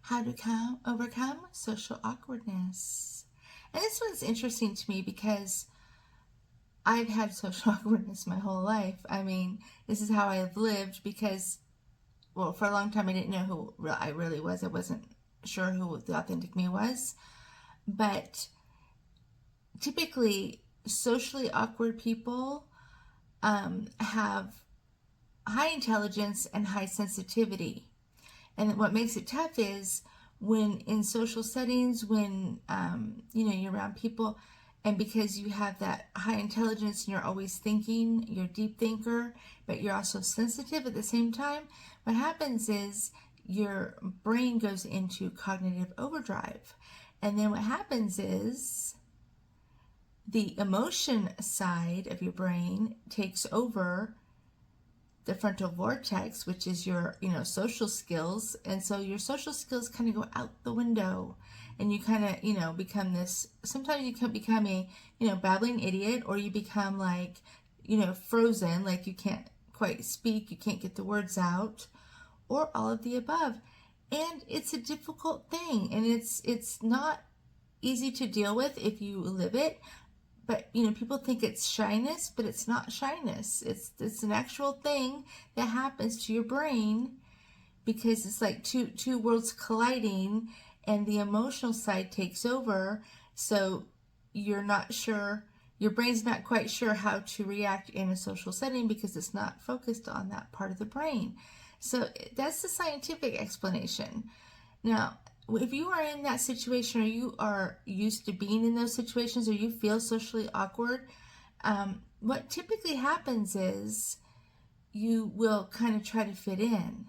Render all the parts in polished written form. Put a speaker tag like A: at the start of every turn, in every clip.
A: how to overcome social awkwardness. And this one's interesting to me because I've had social awkwardness my whole life. I mean, this is how I've lived because, well, for a long time I didn't know who I really was. I wasn't sure who the authentic me was. But typically, socially awkward people have high intelligence and high sensitivity. And what makes it tough is when in social settings, when you're around people, and because you have that high intelligence and you're always thinking, you're a deep thinker, but you're also sensitive at the same time, what happens is your brain goes into cognitive overdrive. And then what happens is the emotion side of your brain takes over the frontal vortex, which is your social skills, and so your social skills kind of go out the window, and you kind of become this. Sometimes you can become a babbling idiot, or you become like frozen, like you can't quite speak, you can't get the words out, or all of the above. And it's a difficult thing, and it's not easy to deal with if you live it. But people think it's shyness, but it's not shyness. It's an actual thing that happens to your brain because it's like two worlds colliding, and the emotional side takes over. So you're not sure, your brain's not quite sure how to react in a social setting because it's not focused on that part of the brain. So that's the scientific explanation. Now, if you are in that situation, or you are used to being in those situations, or you feel socially awkward, what typically happens is you will kind of try to fit in.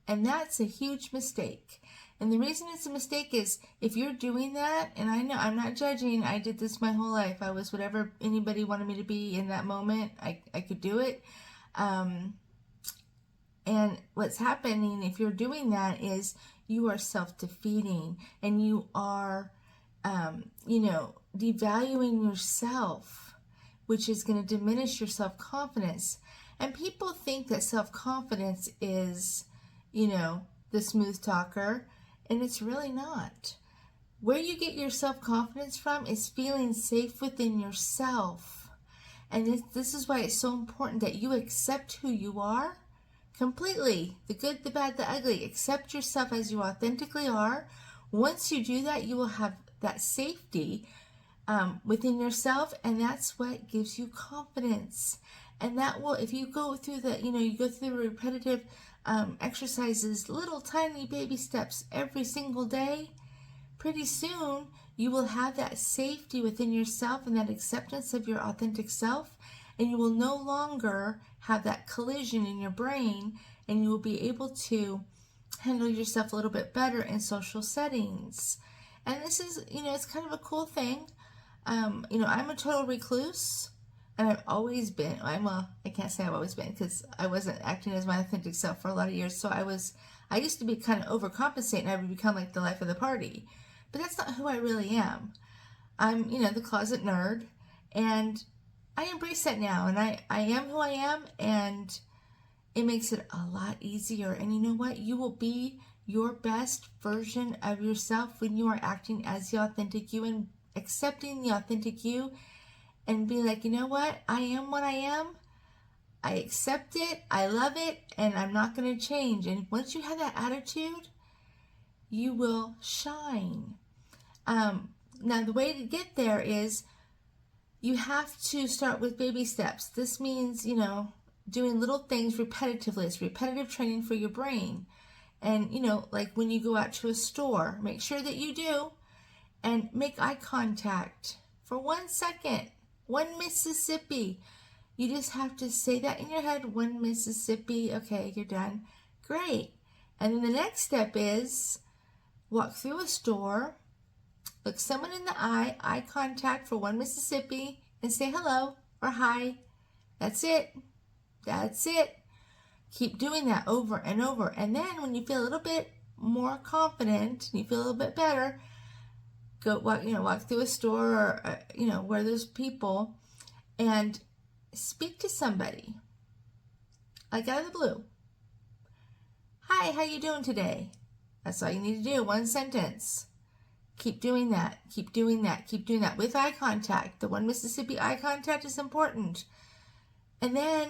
A: And that's a huge mistake. And the reason it's a mistake is if you're doing that, and I know I'm not judging, I did this my whole life. I was whatever anybody wanted me to be in that moment, I could do it. And what's happening if you're doing that is you are self-defeating, and you are, devaluing yourself, which is going to diminish your self-confidence. And people think that self-confidence is, the smooth talker, and it's really not. Where you get your self-confidence from is feeling safe within yourself. And this is why it's so important that you accept who you are completely. The good, the bad, the ugly. Accept yourself as you authentically are. Once you do that, you will have that safety within yourself, and that's what gives you confidence. And that will, if you go through you go through the repetitive exercises, little tiny baby steps every single day, pretty soon you will have that safety within yourself and that acceptance of your authentic self, and you will no longer have that collision in your brain, and you will be able to handle yourself a little bit better in social settings. And this is, it's kind of a cool thing. I'm a total recluse, and I've always been. I can't say I've always been because I wasn't acting as my authentic self for a lot of years. So I used to be kind of overcompensating, and I would become like the life of the party. But that's not who I really am. I'm, the closet nerd, and I embrace that now, and I am who I am, and it makes it a lot easier. And you know what? You will be your best version of yourself when you are acting as the authentic you and accepting the authentic you, and be like, you know what? I am what I am. I accept it. I love it, and I'm not going to change. And once you have that attitude, you will shine. Now, the way to get there is you have to start with baby steps. This means, doing little things repetitively. It's repetitive training for your brain. And, like when you go out to a store, make sure that you do, and make eye contact for 1 second. 1 Mississippi. You just have to say that in your head. 1 Mississippi. Okay, you're done. Great. And then the next step is walk through a store, look someone in the eye contact for 1 Mississippi, and say hello or hi. That's it. That's it. Keep doing that over and over. And then when you feel a little bit more confident, you feel a little bit better, go walk through a store, or where there's people, and speak to somebody, like out of the blue. Hi, how you doing today? That's all you need to do. One sentence. Keep doing that. Keep doing that. Keep doing that with eye contact. The one Mississippi eye contact is important. And then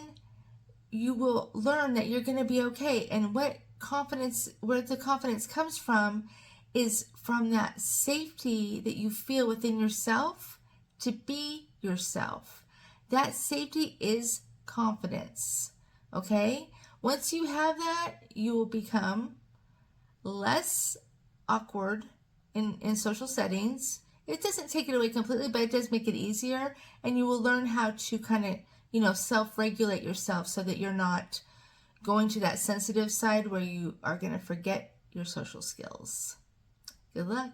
A: you will learn that you're going to be okay. And where the confidence comes from is from that safety that you feel within yourself to be yourself. That safety is confidence. Okay? Once you have that, you will become less awkward in social settings. It doesn't take it away completely, but it does make it easier. And you will learn how to kind of, self-regulate yourself so that you're not going to that sensitive side where you are going to forget your social skills. Good luck.